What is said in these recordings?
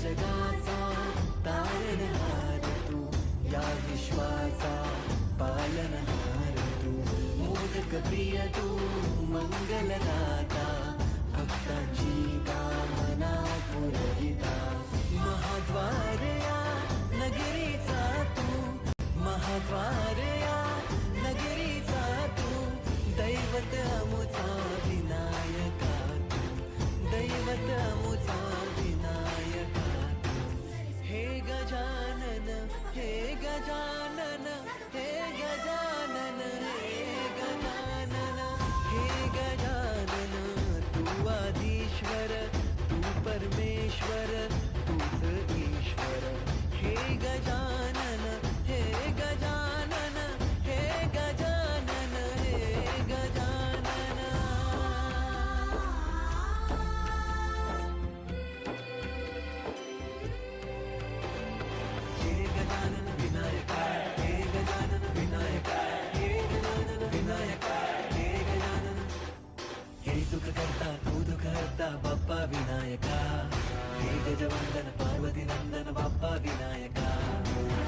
जगाचा तारणहार तू, या विश्वाचा पालनहार तू, मोदक प्रिय तू, मंगलदाता, भक्तांची कामना पुरविता, महाद्वार या नगरीचा तू, महाद्वार या नगरीचा तू, दैवत अमुचा विनायका तू, दैवत अमुचा विनायका तू. हे गजानन, हे गजानन, हे गजानन, हे गजानन, हे गजानन, तू आदिश्वर, तू परमेश्वर, तूच ईश्वर. हे गजानन, हे गजानन, हे गजानन, हे गजानन. हे गजानन विनायका, हे गजानन विनायका, हे गजानन विनायका, हे गजानन. हे सुख करता तू दुःख हरता बाप्पा विनायका, हे गजवंदन पार्वती नंदन बाप्पा विनायका,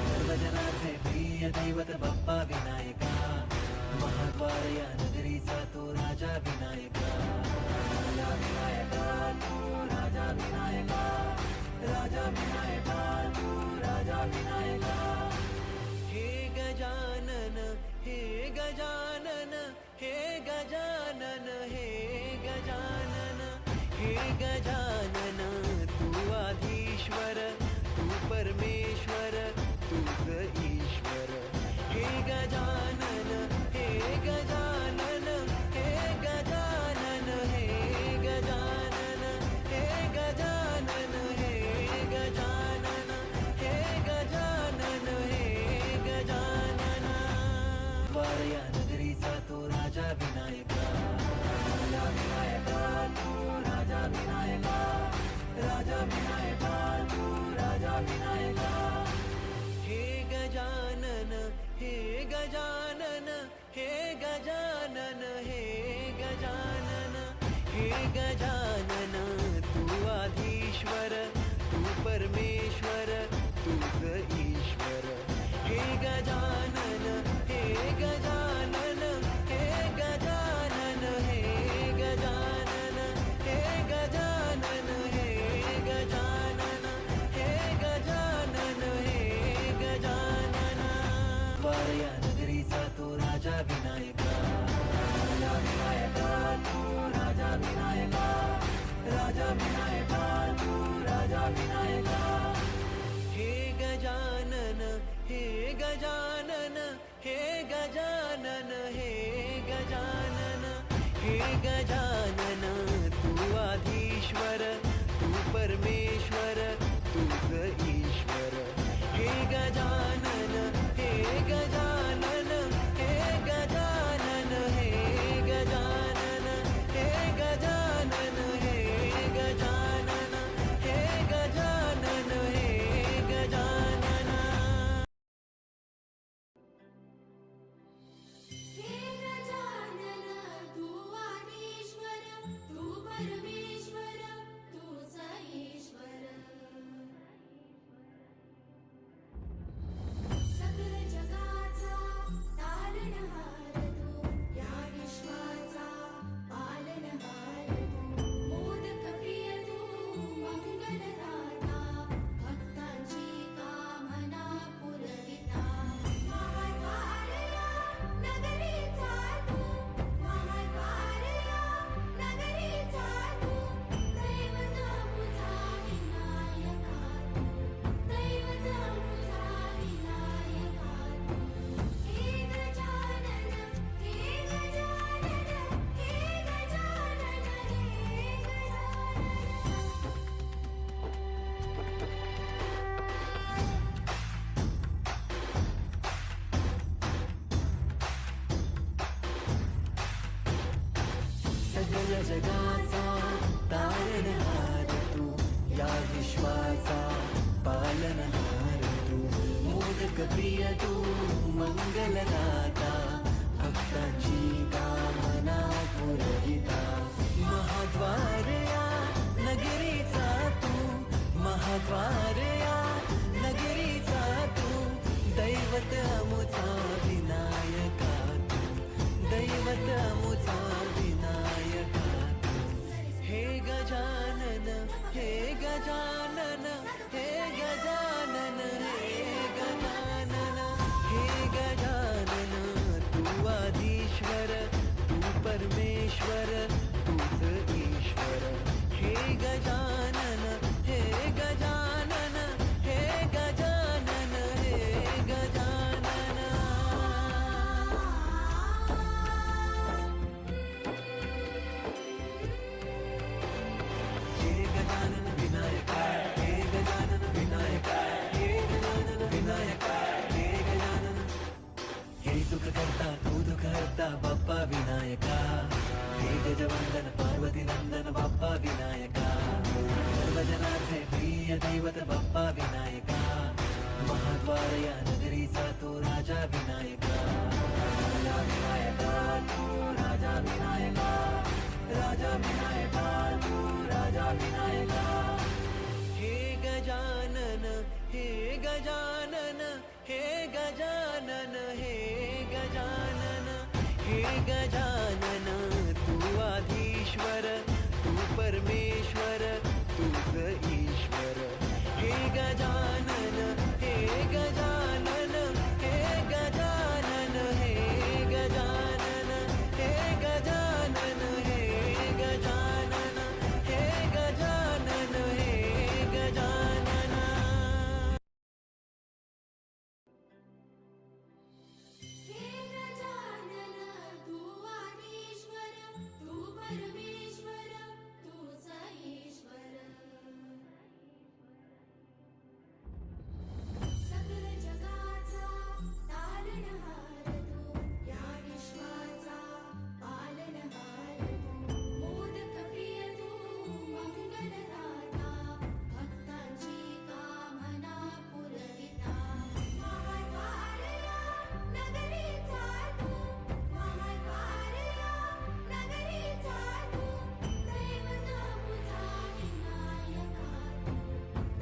सर्वजनाचे प्रिय दैवत बाप्पा विनायका, महाद्वार या नगरीचा तो राजा विनायका, राजा विनायका तू, राजा विनायका, राजा विनायका तू, राजा विनायका. हे गजानन, हे गजानन, हे गजानन, हे गजानन, हे गजानन, तू आधीश्वर, तू परमेश्वर, तूच ईश्वर. हे गजानन, हे गजानन, हे गजानन, हे गजानन, हे गजानन, हे गजानन, हे गजानन, हे गजानन. वारया नगरीचा तो राजा विनायका, राजा विनायका तू, राजा विनायका, राजा विनायका तू, राजा विनायका. हे गजानन, हे गजानन, हे गजानन, हे गजानन, हे गजानन, तू आधीश्वर, तू परमेश्वर, तूच ईश्वर. हे गजानन, हे गजानन, हे गजानन, हे गजानन, हे गजानन, हे गजानन, हे गजानन, हे गजानन. वारया नगरीचा तो राजा विनायका, राजा विनायका तू, राजा विनायका, राजा विनायका तू, राजा विनायका. हे गजानन, हे गजानन, हे गजानन, हे गजानन, हे गजानन, तू आधीश्वर, तू परमेश्वर, तूच ईश्वर. हे गजानन, हे गजानन, हे गजानन, हे गजानन, हे गजानन, हे गजानन, हे गजानन, हे गजानन. हे गजानन, तू आदिश्वर, तू परमेश्वर, तूच ईश्वर. सकल जगाचा तारणहार तू, या विश्वाचा पालनहार तू, मोदक प्रिय तू, मंगलदाता, भक्तांची कामना पुरविता, महाद्वार या नगरीचा तू, महाद्वार या नगरीचा तू, दैवत अमुचा विनायका तू, दैवत अमुचा विनायका तू. हे गजानन, हे गजानन, हे गजानन, हे सगळ्या जगाचा तारणहार तू, या विश्वाचा पालनहार तू, मोदक प्रिय तू, मंगलदाता, भक्तांची कामना पुरविता, महाद्वार या नगरीचा तू, महाद्वार दैवत अमुचा विनायका हे गजानन हे गजानन हे गजानन हे गजानन हे गजानन तू आदिश्वर तू परमेश्वर तूच ईश्वर हे गजानन हे गजानन हे गजानन हे गजानन हे गजानन विनायका हे गजानन विनायका हे गजानन विनायका हे गजानन हे सुख करता तू दुःख हरता बाप्पा विनायका हे गजवंदन पार्वती नंदन बाप्पा विनायका सर्वजनार्थे प्रिय दैवत बाप्पा विनायका महाद्वार या नगरीचा तो राजा विनायका राजा विनायका तू राजा विनायका राजा विनायका तू राजा विनायका हे गजानन हे गजानन हे गजानन हे गजानन हे गजानन तू आधीश्वर तू परमेश्वर तूच ईश्वर हे गजानन हे गजानन हे गजानन हे गजानन हे गजानन हे गजानन हे गजानन हे गजानन हे गजानन तू आदिश्वर तू परमेश्वर तूच ईश्वर सकल जगाचा तारणहार तू या विश्वाचा पालनहार तू मोदक प्रिय तू मंगलदाता भक्तांची कामना पुरविता महाद्वारया नगरीचा तू महाद्वारया नगरीचा तू दैवत अमुचा विनायका तू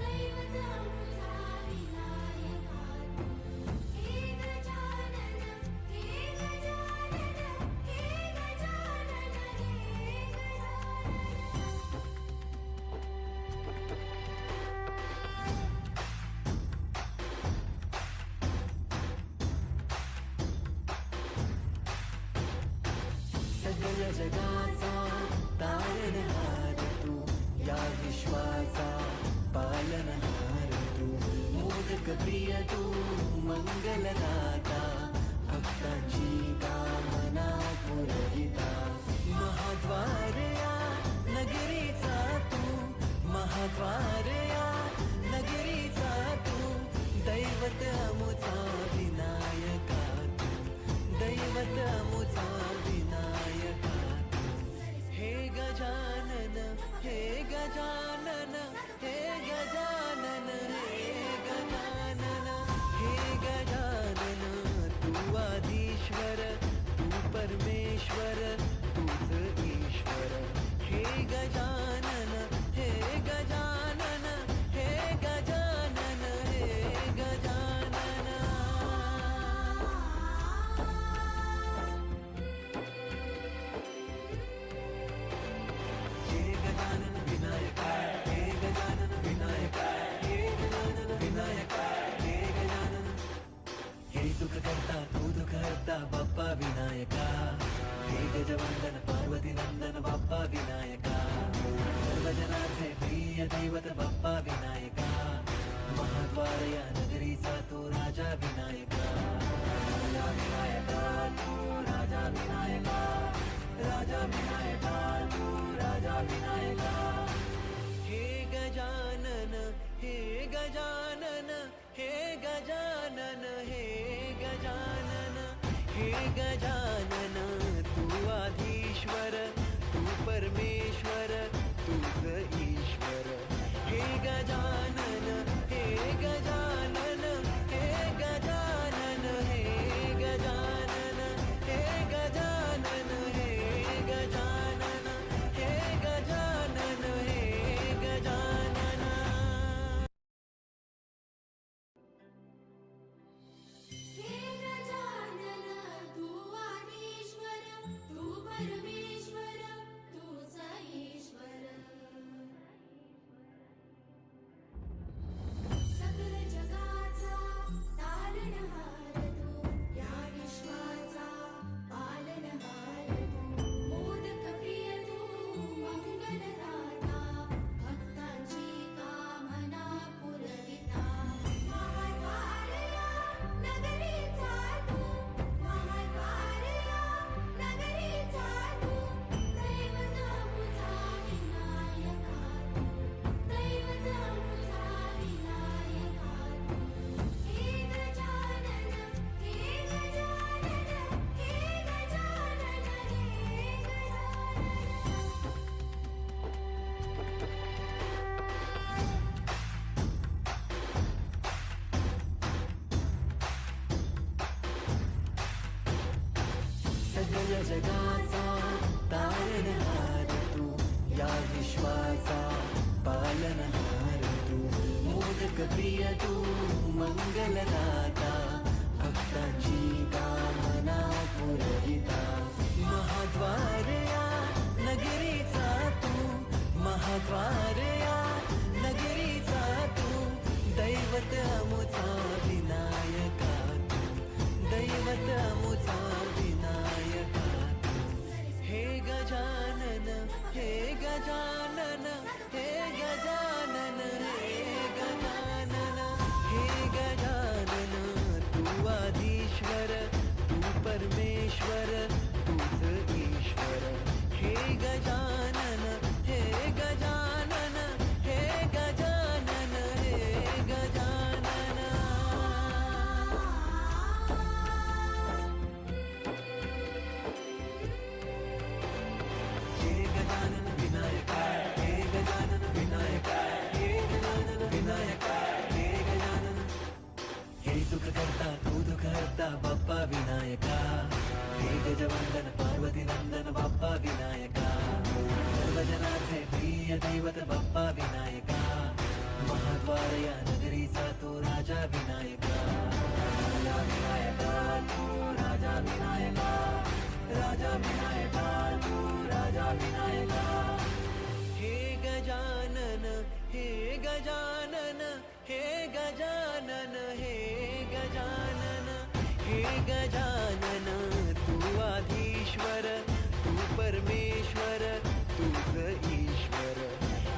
दैवत अमुचा विनायका तू हे गजानन हे गजानन हे गजानन हे गजानन सगळ जगाचा तारणहार तू या विश्वाचा पालनहार तू मोदक प्रिय तू मंगलदाता भक्तांची कामना पुरविता महाद्वार या नगरीचा तू महाद्वार या नगरीचा तू दैवत अमुचा विनायका तू दैवत अमुचा विनायका हे गजानन हे गजानन हे गजानन हे गजानन हे गजानन तू आदिश्वर तू परमेश्वर तूच ईश्वर हे गजानन हे गजानन हे गजानन हे गजानन हे गजानन विनायका हे गजानन विनायका हे गजानन विनायका हे गजानन हे सुख करता तू दुःख हरता बाप्पा विनायका हे गजवंदन पार्वती नंदन बाप्पा विनायका सर्वजनार्थे प्रिय दैवत बाप्पा विनायका महाद्वार या नगरीचा तो राजा विनायका राजा विनायका तू राजा विनायका राजा विनायका तू राजा विनायका हे गजानन हे गजानन हे गजानन हे गजानन हे गजानन तू आधीश्वर तू परमेश्वर तूच ईश्वर हे गजानन हे गजानन हे गजानन हे गजानन हे गजानन हे गजानन हे गजानन हे गजानन हे गजानन तू जगाचा तारणहार तू, या विश्वाचा पालनहार तू, मोदक प्रिय तू, मंगलदाता, भक्तांची कामना पुरविता, महाद्वार या नगरीचा तू, महाद्वार या नगरीचा तू, दैवत अमुचा विनायका तू, दैवत अमुचा विनायका तू. हे गजानन, हे गजानन, हे गजानन, हे गजानन, हे गजानन, तू आदिश्वर, तू परमेश्वर, तूच ईश्वर. हे गजानन, हे गजानन, हे गजानन, हे गजानन. हे गजानन विनायका, हे गजानन विनायका, हे गजानन विनायका, हे गजानन. हे सुख करता तू दुःख हरता बाप्पा विनायका, हे गजवंदन पार्वती नंदन बाप्पा विनायका, सर्वजनाचे प्रिय दैवत बाप्पा विनायका, महाद्वार या नगरीचा तो राजा विनायका, राजा विनायका तू, राजा विनायका, राजा विनायका तू, राजा विनायका. हे गजानन, हे गजानन, हे गजानन, हे गजानन, हे गजानन, तू आधीश्वर, तू परमेश्वर, तूच ईश्वर.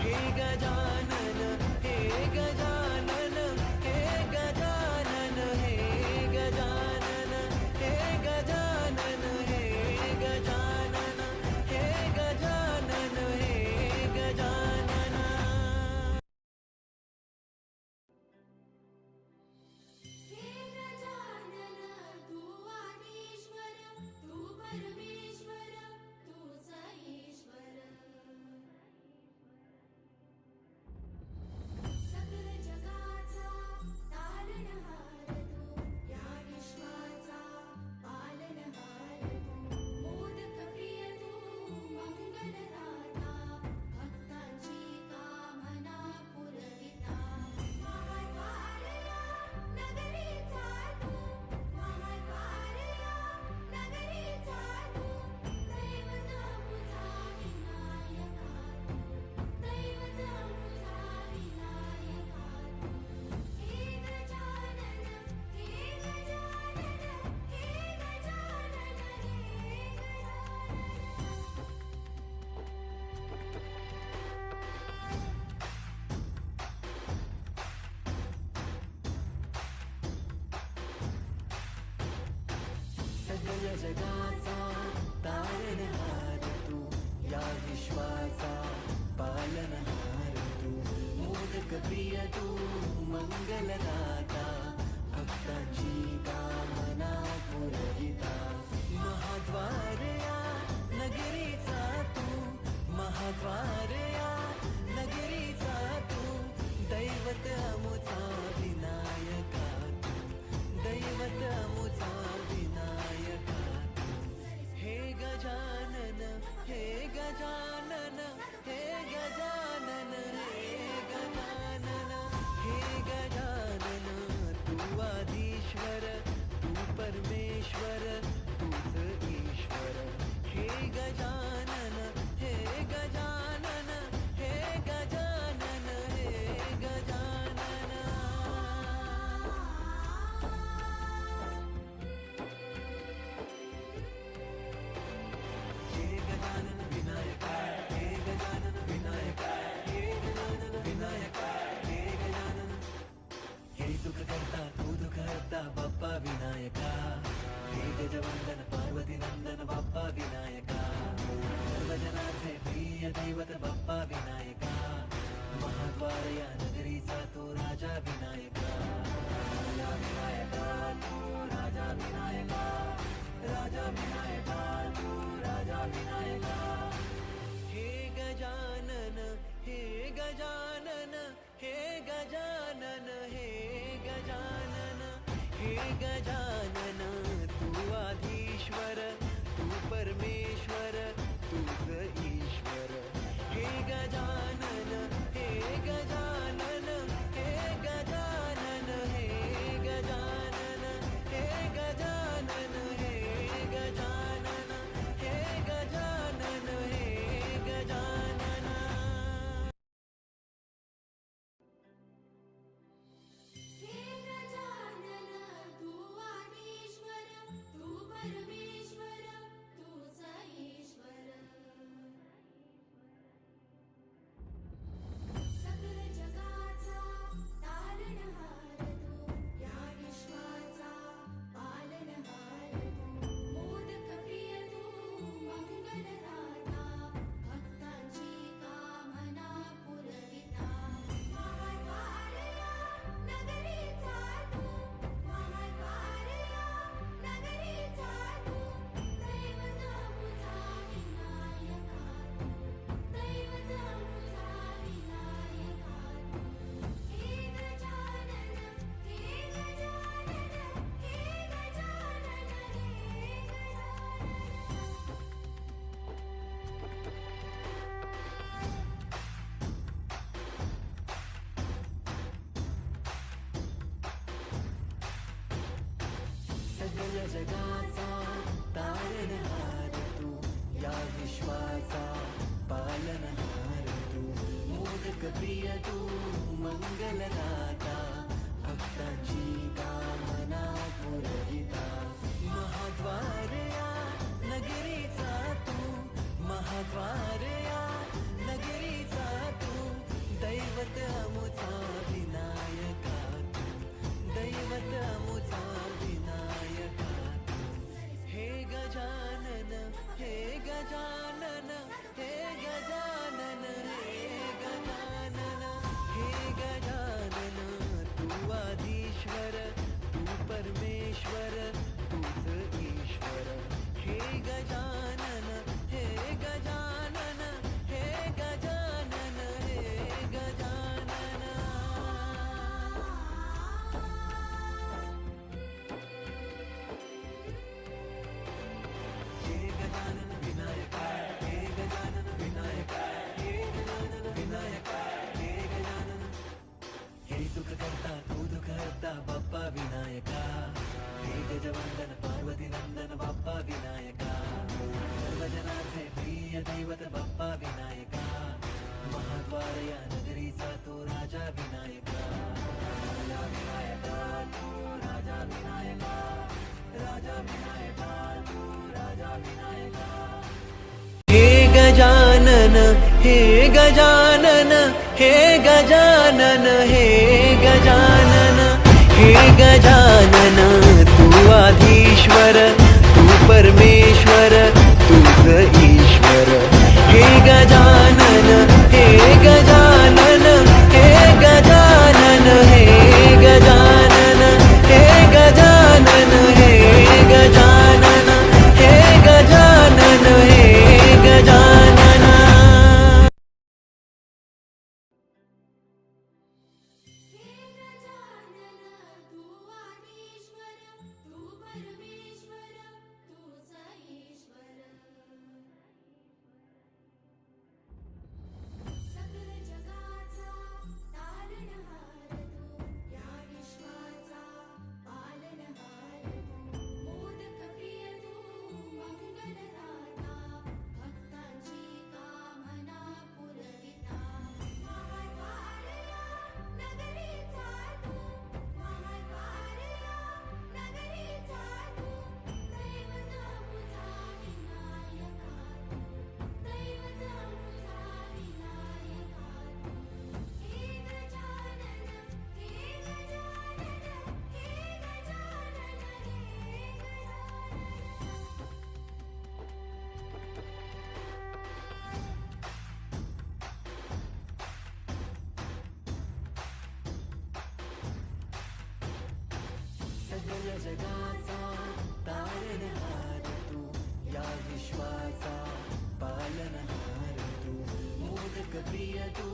हे गजानन, हे गजानन, हे गजानन, हे गजानन, हे गजानन, हे गजानन, हे गजानन, हे गजानन. हे गजानन, तू आदिश्वर, तू परमेश्वर, तूच ईश्वर. सकल जगाचा तारणहार तू, या विश्वाचा पालनहार तू, मोदक प्रिय तू, मंगलदाता, भक्तांची कामना पुरविता, महाद्वार या नगरीचा तू, महाद्वार या नगरीचा तू, दैवत अमुचा विनायका तू, दैवत अमुचा विनायका तू. हे गजानन, हे गजानन, हे गजानन, हे गजानन. सगळ्या जगाचा तारणहार तू, या विश्वाचा पालनहार तू, मोदक प्रिय तू, मंगलदाता, भक्तांची कामना पुरविता, महाद्वार या नगरीचा तू, महाद्वार या नगरीचा तू, दैवत अमुचा विनायका तू, दैवत अमुचा विनायका तू. हे गजानन, हे गजानन, हे गजानन, हे गजानन, हे गजानन, तू आदिश्वर, तू परमेश्वर, तूच ईश्वर. हे गजानन, हे गजानन, हे गजानन, हे गजानन. हे गजानन विनायका, हे गजानन विनायका, हे गजानन विनायका, हे गजानन. हे सुख करता तू दुःख हरता बाप्पा विनायका, हे गजवंदन पार्वती नंदन बाप्पा विनायका, सर्वजनाचे प्रिय दैवत बाप्पा विनायका, महाद्वार या नगरीचा तो राजा विनायका, राजा विनायका तू, राजा विनायका, राजा विनायका तू, राजा विनायका. हे गजानन, हे गजानन, हे गजानन, हे गजानन, हे गजानन, तू आधीश्वर, तू परमेश्वर तूच ईश्वर. हे गजानन हे गजानन हे गजानन हे गजानन हे गजानन हे गजानन हे गजानन हे गजानन. हे गजानन तू आदिश्वर तू परमेश्वर तूच ईश्वर. सकल जगाचा तारणहार तू या विश्वाचा पालनहार तू. मोदक प्रिय तू मंगलदाता भक्तांची कामना पुरविता. महाद्वारया नगरीचा तू महाद्वारया नगरीचा तू. दैवत मुझा विनायका तू दैवत मुझा विनायका तू. हे गजानन हे गजानन हे गजानन हे गजानन. सगळ्या जगाचा तारणहार तू या विश्वाचा पालनहार तू. मोदक प्रिय तू मंगलदाता भक्तांची कामना पुरविता. महाद्वारया नगरीचा तू महाद्वारया नगरीचा तू. दैवत अमुचा विनायका तू दैवत अमुचा विनायका तू. हे गजानन हे गजानन हे गजानन हे गजानन हे गजानन तू आदिश्वर तू परमेश्वर तूच ईश्वर. हे गजानन हे गजानन हे गजानन हे गजानन. हे गजानन विनायका हे गजानन विनायका हे गजानन विनायका हे गजानन. हे सुख करता तू दुःख हरता बाप्पा विनायका. हे गजवंदन पार्वती नंदन बाप्पा विनायका. सर्वजनार्थे प्रिय दैवत बाप्पा विनायका. महाद्वारया नगरीचा तो राजा विनायका. राजा विनायका तू राजा विनायका. राजा विनायका तू राजा विनायका. हे गजानन हे गजानन हे गजानन हे गजानन हे गजानन तू आदिश्वर तू परमेश्वर तूच ईश्वर. हे गजानन हे गजानन हे गजानन हे गजानन हे गजानन हे गजानन हे गजानन हे गजानन. हे गजानन तू आदिश्वर तू परमेश्वर तूच ईश्वर. सकल जगाचा तारणहार तू या विश्वाचा पालनहार तू. मोदक प्रिय तू मंगलदाता भक्तांची कामना पुरविता. महाद्वारया नगरीचा तू महाद्वारया नगरीचा तू. दैवत मुझा विनायका तू दैवत मुझा विनायका तू. हे गजानन हे गजानन हे गजानन हे सगळ्या जगाचा तारणहार तू या विश्वाचा पालनहार तू. मोदक प्रिय तू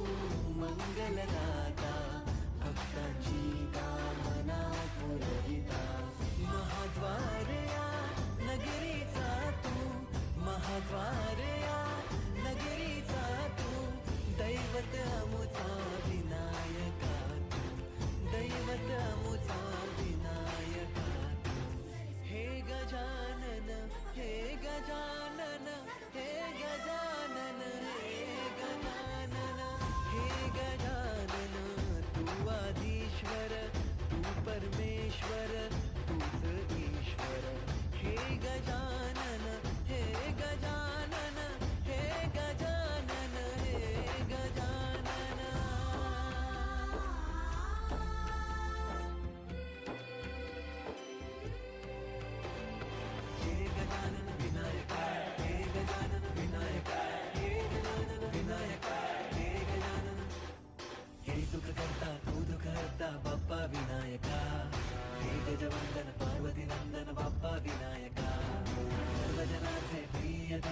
मंगलदाता भक्तांची कामना पुरविता. महाद्वारया नगरीचा तू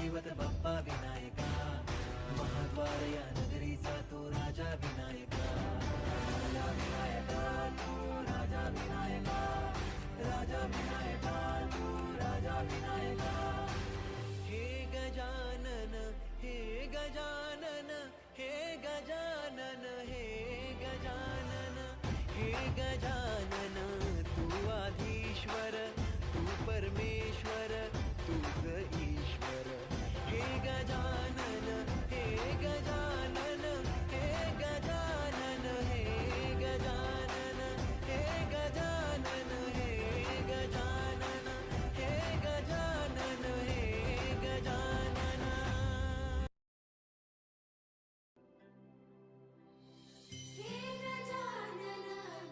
दैवत बाप्पा विनायका, महाद्वार या नगरीचा तो राजा विनायका. राजा विनायका तू राजा विनायका, राजा विनायका तू राजा विनायका. हे गजानन हे गजानन हे गजानन हे गजानन हे गजानन, तू आधीश्वर तू परमेश्वर तूच ईश्वर. हे गजानन हे गजानन हे गजानन हे गजानन हे गजानन हे गजानन हे गजानन हे गजानन. हे गजानन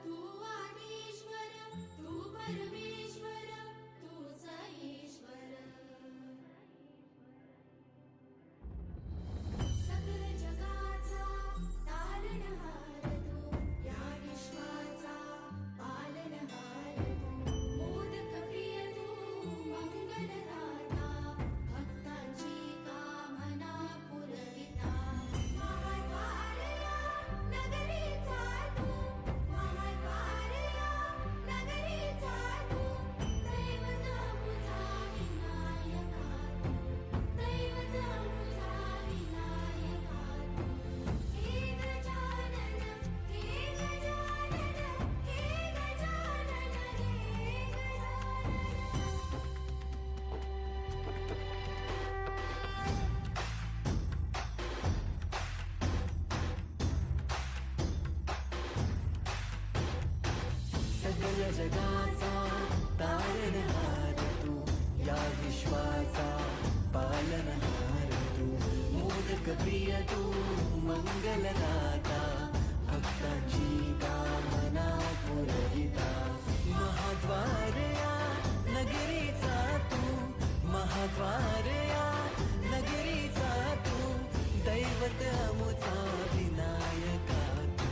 तू आदिश्वर तू परमेश्वर तूच ईश्वर. सकल जगाचा तारणहार तू, या विश्वाचा पालनहार तू. मोदक प्रिय तू मंगलदाता, भक्तांची कामना पुरविता. महाद्वार या नगरीचा तू, महाद्वार या नगरीचा तू. दैवत मुझा विनायका तू, दैवत मुझा विनायका तू. हे गजानन हे गजानन हे गजानन हे गजानन. सकल जगाचा तारणहार तू, या विश्वाचा पालनहार तू. मोदक प्रिय तू मंगलदाता, भक्तांची कामना पुरविता. महाद्वार या नगरीचा तू, महाद्वार या नगरीचा तू. दैवत अमुचा विनायका तू,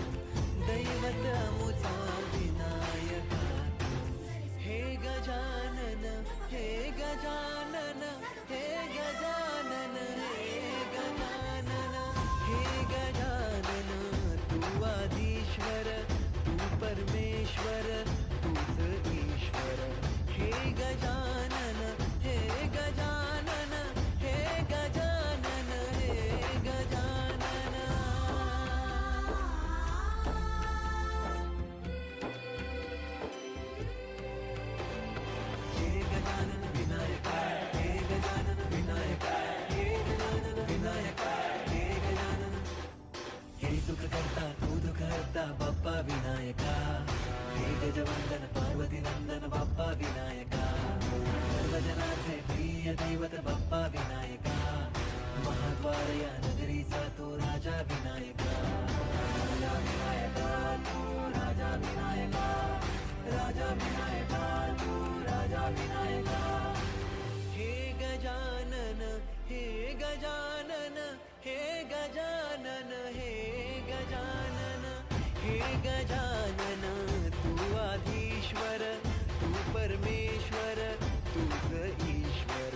दैवत अमुचा विनायका तू. हे गजानन हे गजानन हे गजानन हे गजानन हे गजानन, तू आधीश्वर तू परमेश्वर तूच ईश्वर. हे गजानन हे गजानन हे गजानन हे गजानन. हे गजानन विनायका हे गजानन विनायका हे गजानन विनायका हे गजानन. हे सुख करता तू दुःख हरता बाप्पा विनायका. हे गजवंदन पार्वती नंदन बाप्पा विनायका. सर्वजनाचे प्रिय दैवत बाप्पा विनायका. महाद्वार या नगरीचा तो राजा विनायका. राजा विनायका तू राजा विनायका, राजा विनायका तू राजा विनायका. हे गजानन हे गजानन हे गजानन हे गजानन हे गजानन, तू आधीश्वर तू परमेश्वर तूच ईश्वर.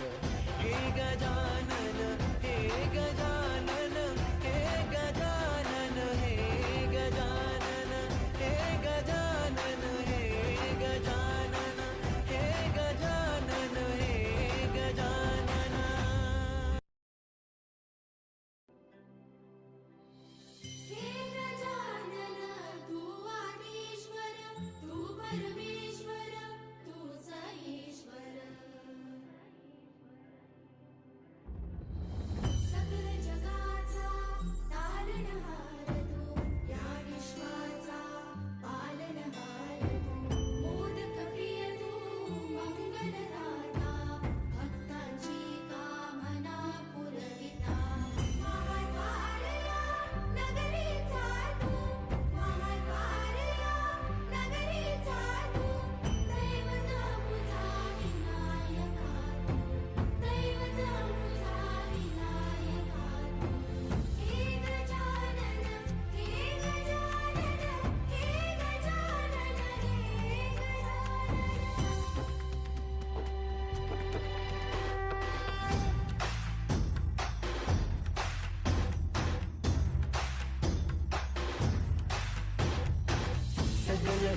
हे गजानन हे गजानन हे गजानन हे गजानन हे गजानन हे गजानन हे गजानन हे गजानन. हे गजानन तू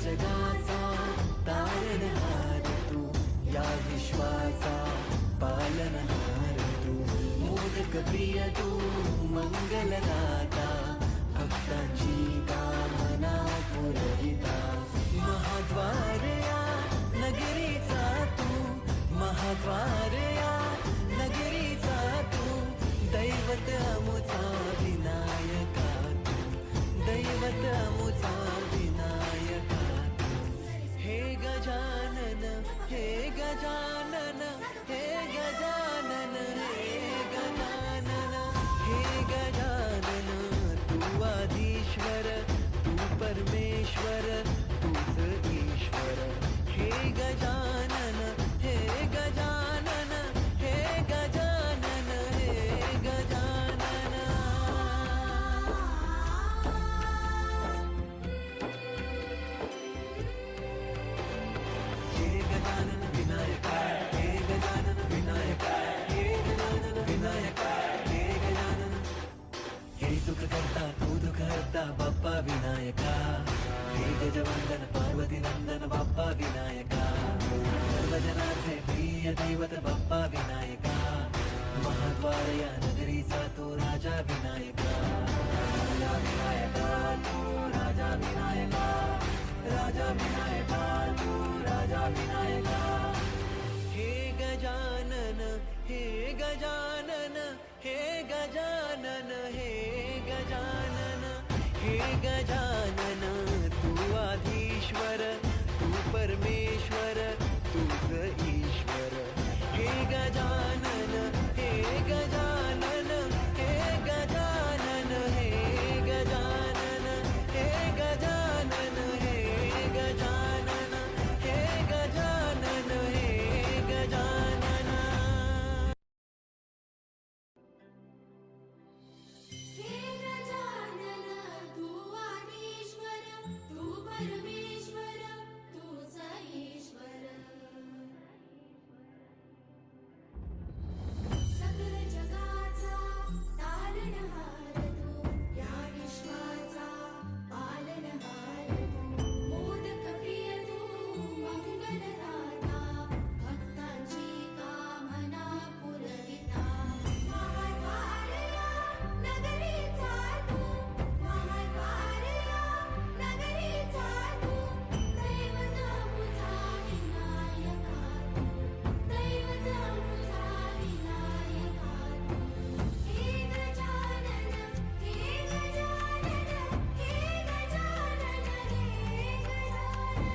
जगाचा तारणहार तू, या विश्वाचा पालनहार तू, मोदक प्रिय तू, मंगलदाता, भक्तांची कामना पुरविता, महाद्वार या नगरीचा तू, महाद्वार या नगरीचा तू, दैवत अमुचा विनायका तू, दैवत अमुचा विनायका तू. हे गजानन, हे गजानन, हे गजानन, हे गजानन, हे गजानन, तू आदिश्वर, तू परमेश्वर, तूच ईश्वर. हे गजानन, हे गजानन, हे गजानन, हे गजानन. हे गजानन विनायका, हे गजानन विनायका, हे गजानन विनायका, हे गजानन. हे सुख करता तू दुःख हरता बाप्पा विनायका, हे गजवंदन पार्वती नंदन बाप्पा विनायका, सर्वजनांचे प्रिय दैवत बाप्पा विनायका, महाद्वार या नगरीचा तो राजा विनायका, राजा विनायका तू, राजा विनायका, राजा विनायका तू, राजा विनायका. हे गजानन, हे गजानन, हे गजानन, हे गजानन, हे गजानन, तू आधीश्वर, तू परमेश्वर, तूच ईश्वर. हे गजानन, हे गजानन, हे गजानन, हे गजानन, हे गजानन, हे गजानन, हे गजानन, हे गजानन. हे गजानन तू आदिश्वर, तू परमेश्वर, तूच ईश्वर. सकल जगाचा तारणहार तू, या विश्वाचा पालनहार तू, मोदक प्रिय तू, मंगलदाता, भक्तांची कामना पुरविता, महाद्वार या नगरीचा तू, महाद्वार या नगरीचा तू, दैवत अमुचा विनायका तू, दैवत अमुचा विनायका तू. हे गजानन, हे गजानन, हे गजानन, हे गजानन.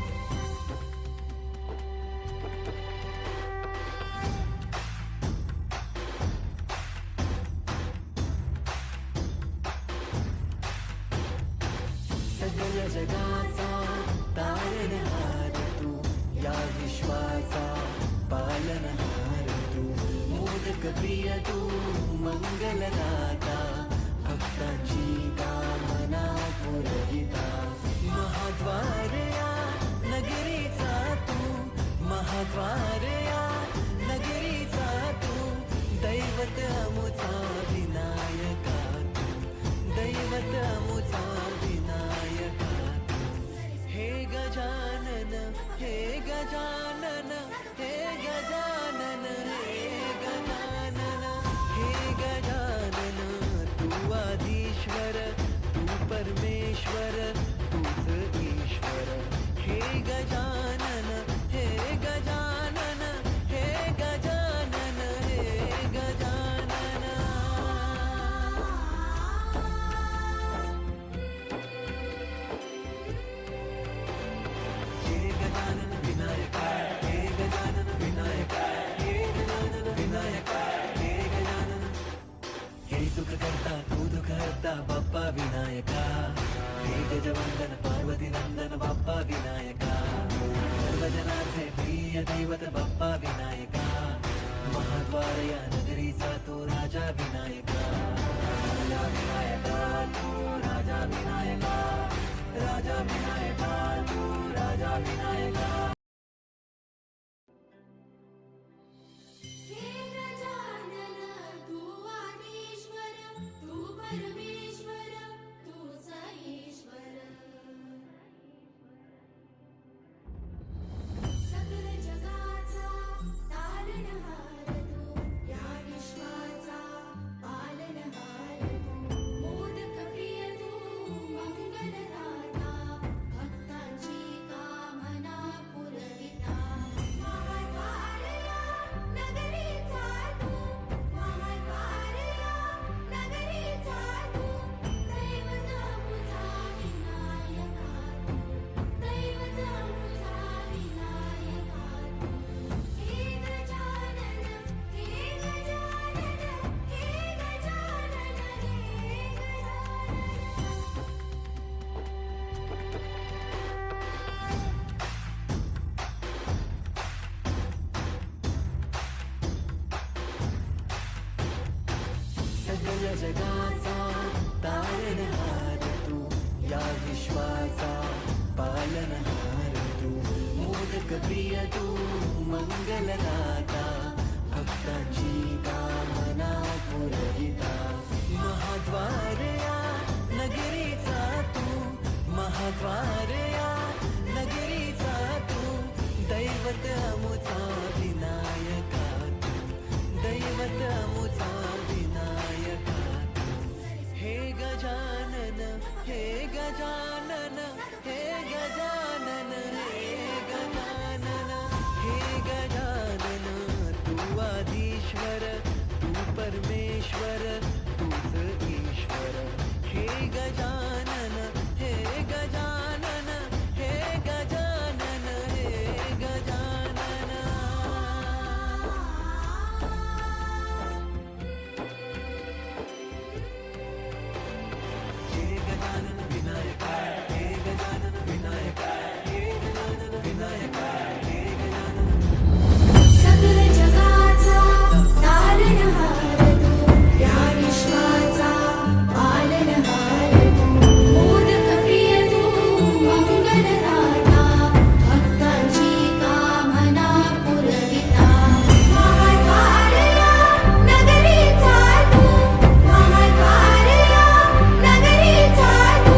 सगळ जगाचा तारणहार तू, या विश्वाचा पालनहार तू, मोदक प्रिय तू, मंगलदाता, भक्तांची कामना पुरविता, महाद्वार या नगरीचा तू, महाद्वार या नगरीचा तू, दैवत अमुचा विनायका तू, दैवत अमुचा विनायका तू. हे गजानन, हे गजानन, हे गजानन, हे गजानन, हे गजानन, तू आदिश्वर, तू परमेश्वर, तूच ईश्वर. हे गजानन, हे गजानन, हे गजानन, हे गजानन. हे गजानन विनायका, हे गजानन विनायका, हे गजानन विनायका, हे गजानन. हे सुख करता तू दुःख हरता बाप्पा विनायका, हे गजवंदन पार्वती नंदन बाप्पा विनायका, सर्वजनांचे प्रिय दैवत बाप्पा विनायका, महाद्वार या नगरीचा तो राजा विनायका, राजा विनायका तू, राजा विनायका, राजा विनायका तू, राजा विनायका. हे गजानन तू आदिश्वर, तू परमेश्वर, तूच ईश्वर. सगळ्या जगाचा तारणहार तू, या विश्वाचा पालनहार तू, मोदक प्रिय तू, मंगलदाता, भक्तांची कामना पुरविता, महाद्वार या नगरीचा तू, महाद्वार या नगरीचा तू, दैवत अमुचा विनायका तू, दैवत अमुचा विनायका तू. हे गजानन, हे गजानन, हे गजानन, हे गजानन, हे गजानन, तू आदिश्वर, तू परमेश्वर, तूच ईश्वर. हे गजानन, हे गजानन, हे गजानन, हे गजानन. हे गजानन विनायका, हे गजानन विनायका, हे गजानन विनायका, हे गजानन. सकल जगाचा तारणहार तू, या विश्वाचा पालनहार तू, मोदक प्रिय तू, मंगलदाता, भक्तांची कामना पुरविता, महाद्वार या नगरीचा तू, महाद्वार या नगरीचा तू.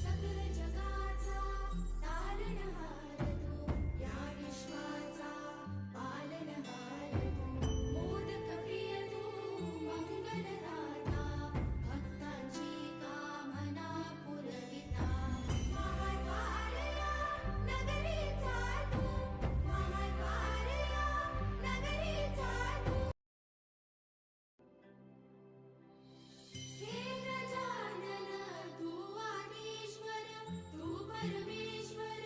सकल जगाचा तारणहार तू, या विश्वाचा पालनहार तू, मोदक प्रिय तू, मंगलदाता, भक्तांची कामना पुरविता, महाद्वार या नगरीचा तू, महाद्वार या नगरीचा तू. हे गजानन तू आदिश्वर, तू परमेश्वर,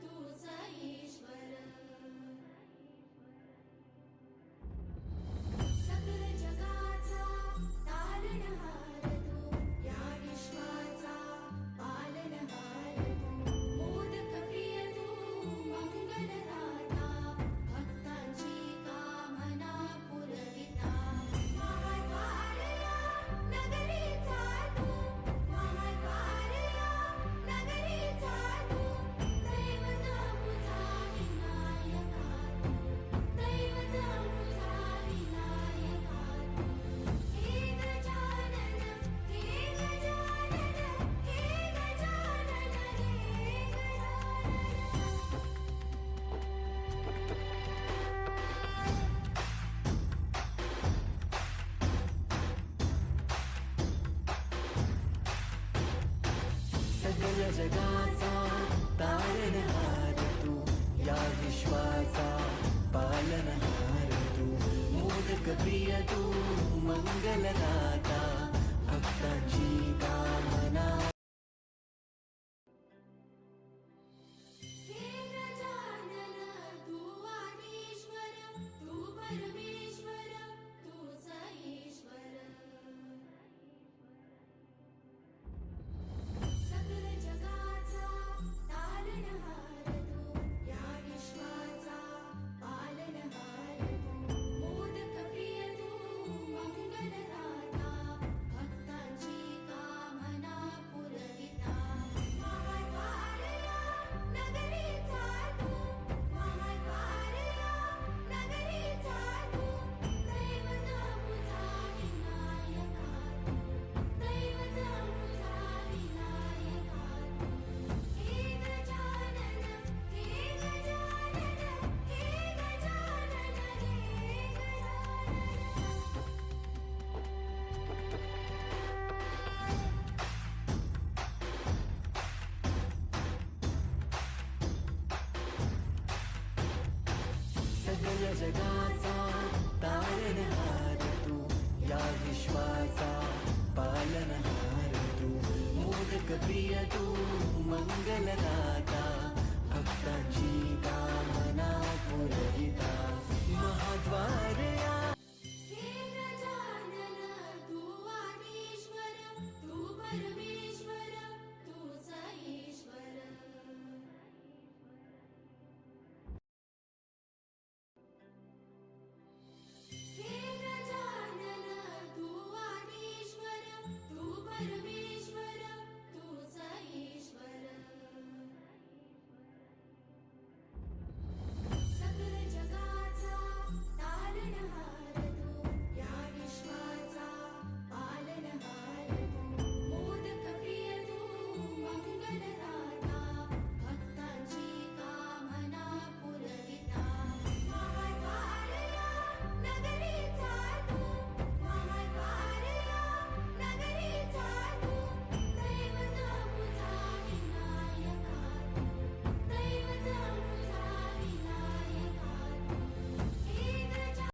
तूच ईश्वर. सकल जगाचा तारणहार तू, या विश्वाचा पालनहार तू, मोदक प्रिय तू, मंगलदाता, भक्तांची कामना पुरविता, महाद्वार या नगरीचा तू, महाद्वार या नगरीचा तू, दैवत अमुचा विनायका तू, दैवत अमुचा विनायका तू. हे गजानन, हे गजानन, हे गजानन, हे गजानन. सगळ्या जगाचा तारणहार तू, या विश्वाचा पालनहार तू, मोदक प्रिय तू, मंगलदाता, भक्तांची कामना. हे गजानन तू आदिश्वर, तू परमेश्वर, तूच ईश्वर. सकल जगाचा तारणहार तू, या विश्वाचा पालनहार तू, मोदक प्रिय तू, मंगलदाता, भक्तांची कामना पुरविता, महाद्वार या नगरीचा तू, महाद्वार या नगरीचा तू, दैवत अमुचा विनायका तू, दैवत अमुचा विनायका तू. हे गजानन, हे गजानन, हे गजानन, हे गजानन. सगळ्या जगाचा